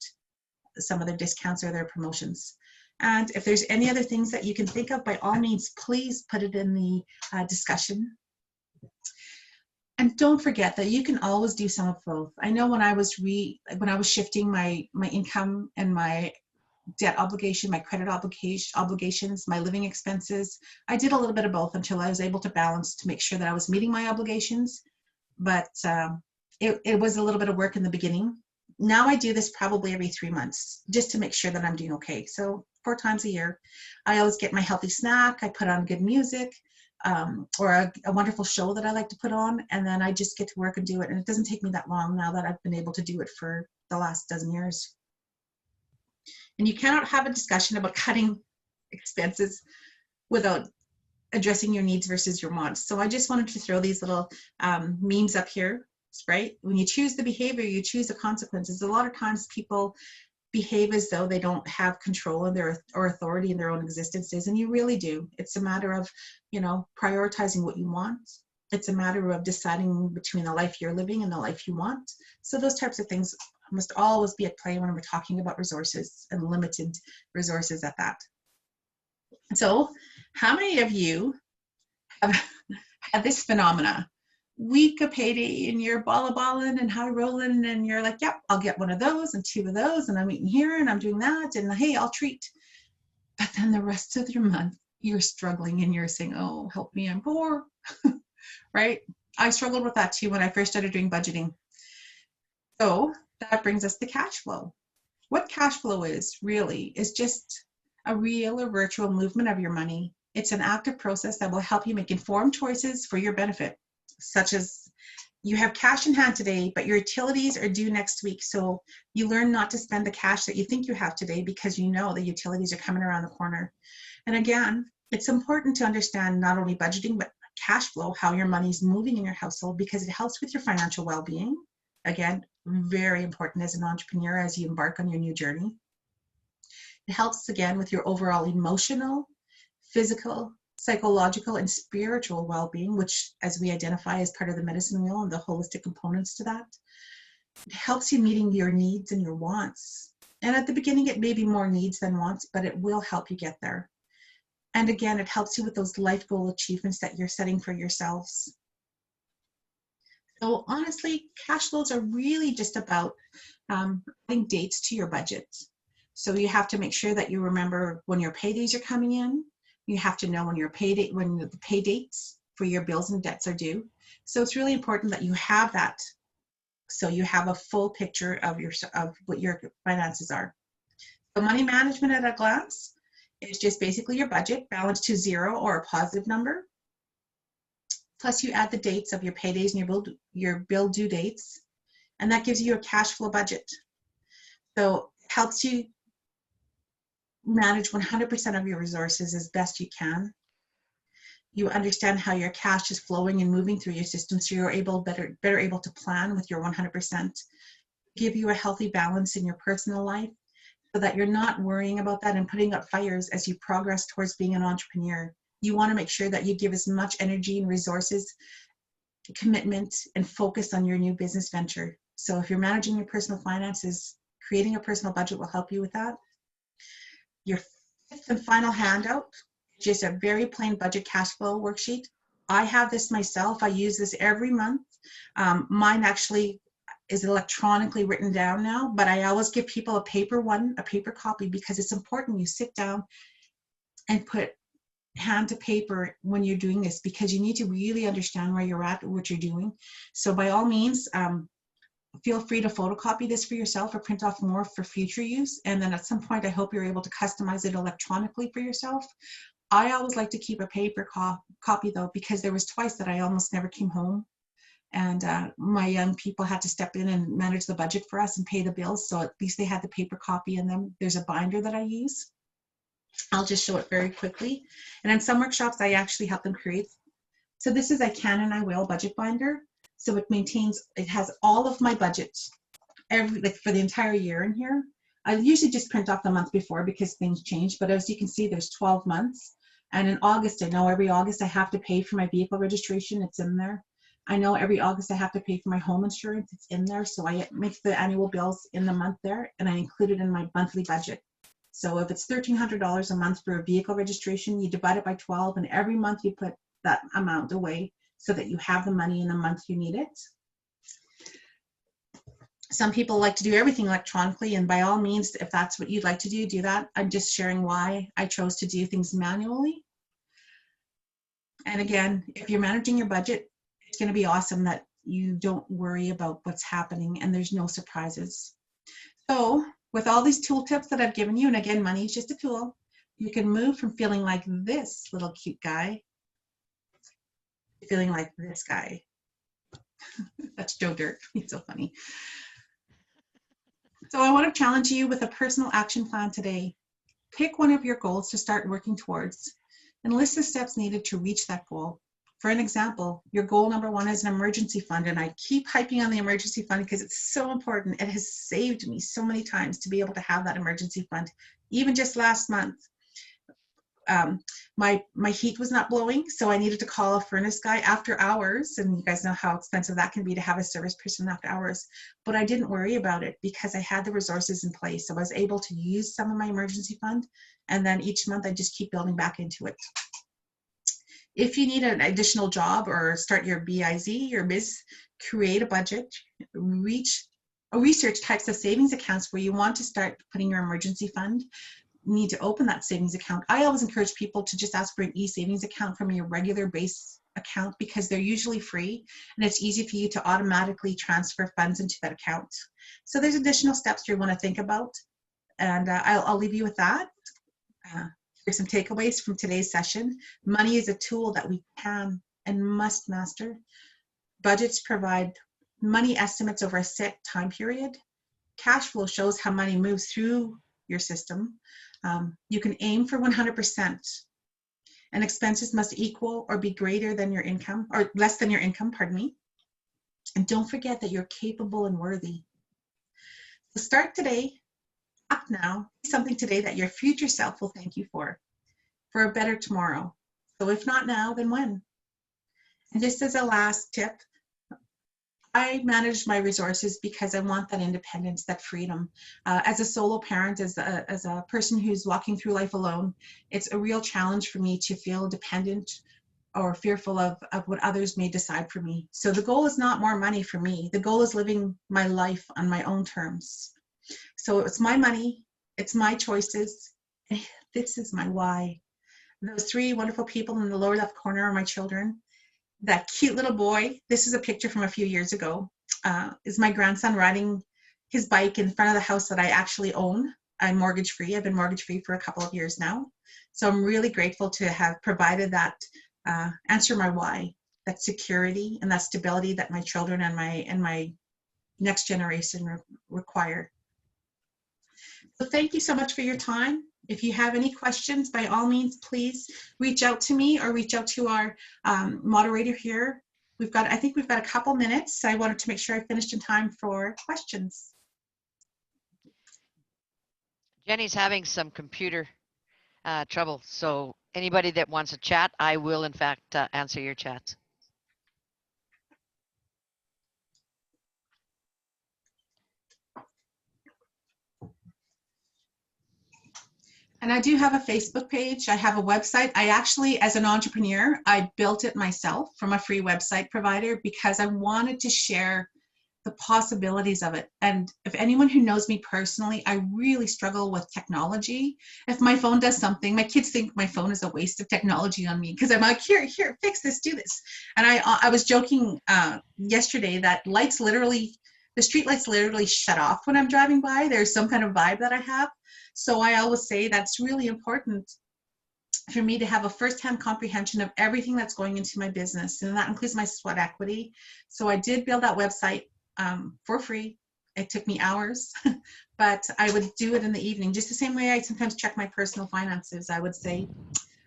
some of their discounts or their promotions. And if there's any other things that you can think of, by all means, please put it in the discussion. And don't forget that you can always do some of both. I know when I was shifting my income and my debt obligation, my credit obligations, my living expenses, I did a little bit of both until I was able to balance to make sure that I was meeting my obligations. But it was a little bit of work in the beginning. Now I do this probably every 3 months just to make sure that I'm doing okay. So 4 times a year, I always get my healthy snack. I put on good music. Or a wonderful show that I like to put on, and then I just get to work and do it. And it doesn't take me that long now that I've been able to do it for the last dozen years. And you cannot have a discussion about cutting expenses without addressing your needs versus your wants. So I just wanted to throw these little memes up here, right? When you choose the behavior, you choose the consequences. A lot of times people behave as though they don't have control in their or authority in their own existences, and you really do. It's a matter of, you know, prioritizing what you want. It's a matter of deciding between the life you're living and the life you want. So those types of things must always be at play when we're talking about resources, and limited resources at that. So how many of you have had this phenomena? Week of payday and you're balling and high rolling and you're like, yep, I'll get one of those and 2 of those, and I'm eating here and I'm doing that, and hey, I'll treat. But then the rest of your month you're struggling and you're saying, oh, help me, I'm poor. Right? I struggled with that too when I first started doing budgeting. So that brings us to cash flow. What cash flow is really is just a real or virtual movement of your money. It's an active process that will help you make informed choices for your benefit, such as you have cash in hand today, but your utilities are due next week. So you learn not to spend the cash that you think you have today because you know the utilities are coming around the corner. And again, it's important to understand not only budgeting, but cash flow, how your money is moving in your household, because it helps with your financial well-being. Again, very important as an entrepreneur as you embark on your new journey. It helps again with your overall emotional, physical, psychological, and spiritual well-being, which as we identify as part of the medicine wheel and the holistic components to that. It helps you meeting your needs and your wants. And at the beginning, it may be more needs than wants, but it will help you get there. And again, it helps you with those life goal achievements that you're setting for yourselves. So honestly, cash flows are really just about adding dates to your budget. So you have to make sure that you remember when your paydays are coming in. You have to know when the pay dates for your bills and debts are due. So it's really important that you have that, so you have a full picture of what your finances are. So money management at a glance is just basically your budget balanced to 0 or a positive number. Plus you add the dates of your paydays and your bill due dates, and that gives you a cash flow budget. So it helps you manage 100% of your resources as best you can. You understand how your cash is flowing and moving through your system, so you're better able to plan with your 100%. Give you a healthy balance in your personal life, so that you're not worrying about that and putting up fires as you progress towards being an entrepreneur. You want to make sure that you give as much energy and resources commitment, and focus on your new business venture. So if you're managing your personal finances, creating a personal budget will help you with that. Your fifth and final handout, just a very plain budget cash flow worksheet. I have this myself. I use this every month. Mine actually is electronically written down now, but I always give people a paper copy, because it's important you sit down and put hand to paper when you're doing this, because you need to really understand where you're at, what you're doing. So by all means, feel free to photocopy this for yourself or print off more for future use. And then at some point, I hope you're able to customize it electronically for yourself. I always like to keep a paper copy though, because there was twice that I almost never came home. And my young people had to step in and manage the budget for us and pay the bills. So at least they had the paper copy, and then there's a binder that I use. I'll just show it very quickly. And in some workshops, I actually help them create. So this is I Can and I Will budget binder. So it has all of my budgets for the entire year in here. I usually just print off the month before because things change. But as you can see, there's 12 months. And in August, I know every August I have to pay for my vehicle registration. It's in there. I know every August I have to pay for my home insurance. It's in there. So I make the annual bills in the month there, and I include it in my monthly budget. So if it's $1,300 a month for a vehicle registration, you divide it by 12, and every month you put that amount away so that you have the money in the month you need it. Some people like to do everything electronically, and by all means, if that's what you'd like to do, do that. I'm just sharing why I chose to do things manually. And again, if you're managing your budget, it's going to be awesome that you don't worry about what's happening and there's no surprises. So with all these tool tips that I've given you, and again, money is just a tool, you can move from feeling like this little cute guy to feeling like this guy. That's Joe Dirt. He's so funny. So I want to challenge you with a personal action plan today. Pick one of your goals to start working towards and list the steps needed to reach that goal. For an example, your goal number 1 is an emergency fund, and I keep hyping on the emergency fund because it's so important. It has saved me so many times to be able to have that emergency fund. Even just last month, my heat was not blowing, so I needed to call a furnace guy after hours, and you guys know how expensive that can be to have a service person after hours. But I didn't worry about it because I had the resources in place. So I was able to use some of my emergency fund, and then each month I just keep building back into it. If you need an additional job or start your BIZ, your biz, create a budget, research types of savings accounts where you want to start putting your emergency fund. You need to open that savings account. I always encourage people to just ask for an e-savings account from your regular base account because they're usually free and it's easy for you to automatically transfer funds into that account. So there's additional steps you want to think about, and I'll leave you with that. Here's some takeaways from today's session. Money is a tool that we can and must master. Budgets provide money estimates over a set time period. Cash flow shows how money moves through your system. You can aim for 100%, and expenses must equal or be greater than your income, or less than your income, pardon me. And don't forget that you're capable and worthy. So start today. Act now. Do something today that your future self will thank you for a better tomorrow. So if not now, then when? And just as a last tip, I manage my resources because I want that independence, that freedom. As a solo parent, as a person who's walking through life alone, it's a real challenge for me to feel dependent or fearful of what others may decide for me. So the goal is not more money for me. The goal is living my life on my own terms. So it's my money, it's my choices, and this is my why. Those 3 wonderful people in the lower left corner are my children. That cute little boy, this is a picture from a few years ago, is my grandson riding his bike in front of the house that I actually own. I'm mortgage free. I've been mortgage free for a couple of years now. So I'm really grateful to have provided that answer my why, that security and that stability that my children and my next generation require. So thank you so much for your time. If you have any questions, by all means, please reach out to me or reach out to our moderator here. I think we've got a couple minutes. I wanted to make sure I finished in time for questions. Jenny's having some computer trouble, so anybody that wants to chat, I will in fact answer your chats. And I do have a Facebook page. I have a website. I actually, as an entrepreneur, I built it myself from a free website provider because I wanted to share the possibilities of it. And if anyone who knows me personally, I really struggle with technology. If my phone does something, my kids think my phone is a waste of technology on me because I'm like, here, fix this, do this. And I was joking yesterday that the street lights literally shut off when I'm driving by. There's some kind of vibe that I have. So I always say that's really important for me to have a firsthand comprehension of everything that's going into my business. And that includes my sweat equity. So I did build that website for free. It took me hours, but I would do it in the evening, just the same way I sometimes check my personal finances. I would say,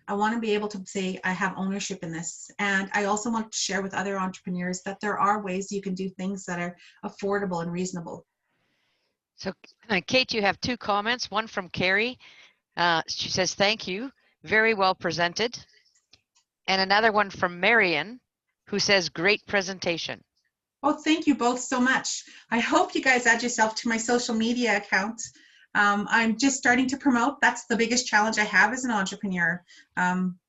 I want to be able to say I have ownership in this. And I also want to share with other entrepreneurs that there are ways you can do things that are affordable and reasonable. So, Kate, you have 2 comments. One from Carrie. She says, thank you. Very well presented. And another one from Marion, who says, great presentation. Oh, thank you both so much. I hope you guys add yourself to my social media account. I'm just starting to promote. That's the biggest challenge I have as an entrepreneur. Some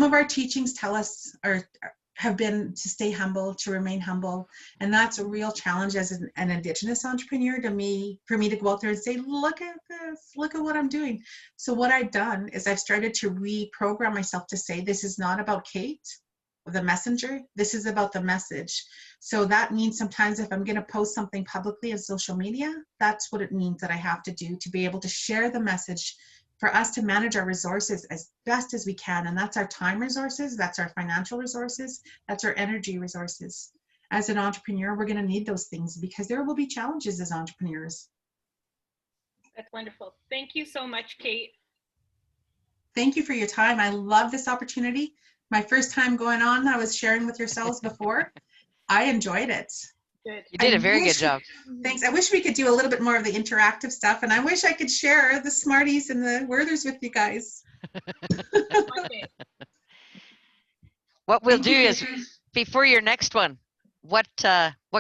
of our teachings tell us or have been to stay humble, to remain humble. And that's a real challenge as an Indigenous entrepreneur for me to go out there and say, look at this, look at what I'm doing. So what I've done is I've started to reprogram myself to say, this is not about Kate, the messenger, this is about the message. So that means sometimes if I'm going to post something publicly on social media, that's what it means that I have to do to be able to share the message, for us to manage our resources as best as we can. And that's our time resources, that's our financial resources, that's our energy resources. As an entrepreneur, we're going to need those things because there will be challenges as entrepreneurs. That's wonderful. Thank you so much, Kate. Thank you for your time. I love this opportunity. My first time going on, I was sharing with yourselves before. I enjoyed it. Good. You did a very good job. Thanks. I wish we could do a little bit more of the interactive stuff, and I wish I could share the Smarties and the Werthers with you guys. Okay. What we'll do is, before your next one, what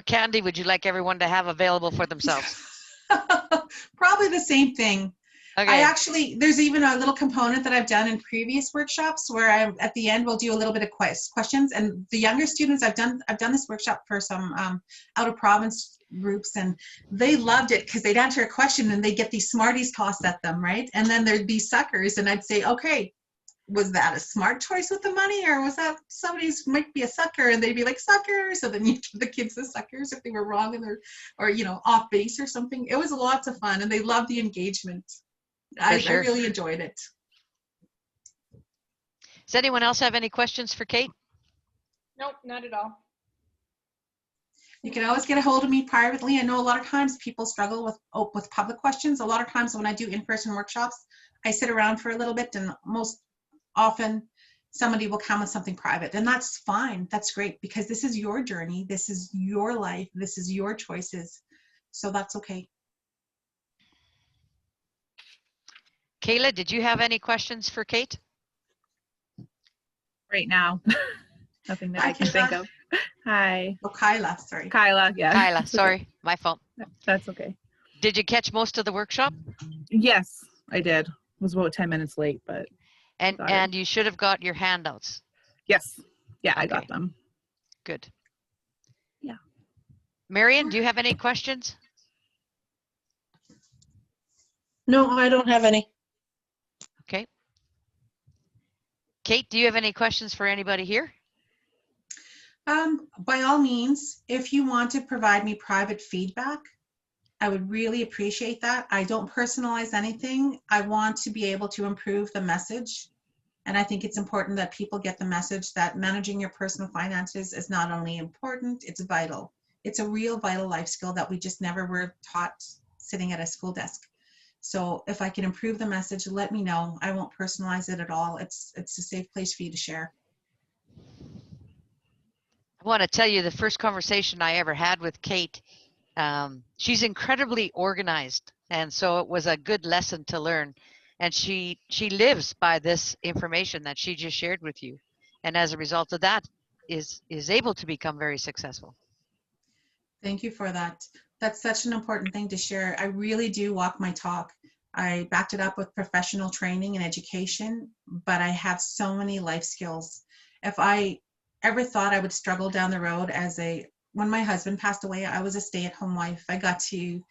candy would you like everyone to have available for themselves? Probably the same thing. Okay. There's even a little component that I've done in previous workshops where at the end we'll do a little bit of questions. And the younger students, I've done this workshop for some out of province groups, and they loved it because they'd answer a question and they'd get these Smarties tossed at them, right? And then there'd be suckers, and I'd say, okay, was that a smart choice with the money, or was that somebody's might be a sucker? And they'd be like, sucker. So then you give the kids the suckers if they were wrong and or off base or something. It was lots of fun, and they loved the engagement. I really enjoyed it. Does anyone else have any questions for Kate? Nope, not at all. You can always get a hold of me privately. I know a lot of times people struggle with public questions. A lot of times when I do in-person workshops, I sit around for a little bit, and most often somebody will come with something private, and that's fine. That's great, because this is your journey. This is your life. This is your choices. So that's okay. Kayla, did you have any questions for Kate? Right now. Nothing that I can think of. Hi. Oh, Kyla, sorry. Kyla, yeah. Kyla, sorry, my fault. That's okay. Did you catch most of the workshop? Yes, I did. Was about 10 minutes late, but. And you should have got your handouts. Yes. Yeah, I Okay. got them. Good. Yeah. Marion, do you have any questions? No, I don't have any. Okay. Kate, do you have any questions for anybody here? By all means, if you want to provide me private feedback, I would really appreciate that. I don't personalize anything. I want to be able to improve the message. And I think it's important that people get the message that managing your personal finances is not only important, it's vital. It's a real vital life skill that we just never were taught sitting at a school desk. So if I can improve the message, let me know. I won't personalize it at all. It's a safe place for you to share. I want to tell you the first conversation I ever had with Kate. She's incredibly organized, and so it was a good lesson to learn. And she lives by this information that she just shared with you, and as a result of that, is able to become very successful. Thank you for that. That's such an important thing to share. I really do walk my talk. I backed it up with professional training and education, but I have so many life skills. If I ever thought I would struggle down the road when my husband passed away, I was a stay-at-home wife. I got to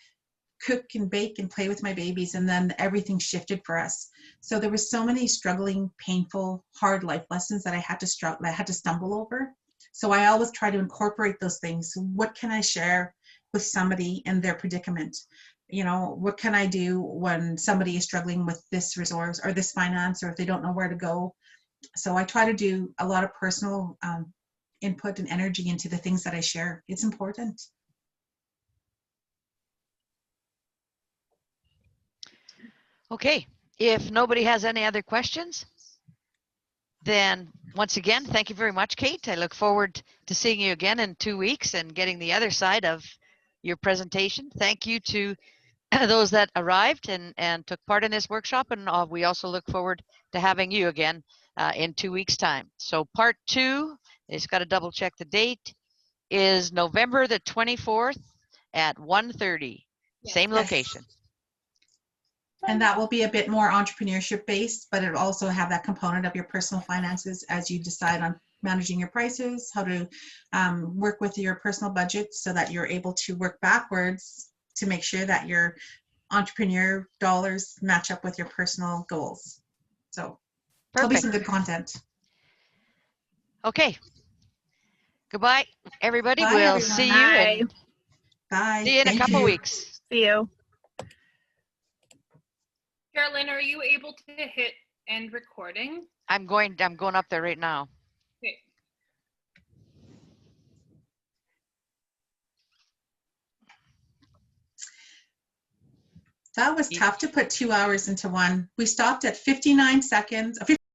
cook and bake and play with my babies, and then everything shifted for us. So there were so many struggling, painful, hard life lessons that I had to stumble over. So I always try to incorporate those things. What can I share with somebody in their predicament? What can I do when somebody is struggling with this resource or this finance, or if they don't know where to go? So I try to do a lot of personal input and energy into the things that I share. It's important. Okay, if nobody has any other questions, then once again, thank you very much, Cate. I look forward to seeing you again in 2 weeks and getting the other side of your presentation. Thank you to those that arrived and took part in this workshop, and we also look forward to having you again in 2 weeks' time. So part 2, I just got to double check the date, is November the 24th at 1:30, same location. And that will be a bit more entrepreneurship based, but it'll also have that component of your personal finances as you decide on managing your prices, how to work with your personal budget so that you're able to work backwards to make sure that your entrepreneur dollars match up with your personal goals. So there'll be some good content. Okay. Goodbye, everybody. Bye, We'll everyone. see you Bye. and Bye. see you in a Thank couple you. weeks. See you. Carolyn, are you able to hit end recording? I'm going up there right now. Okay. That was tough to put 2 hours into one. We stopped at 59 seconds,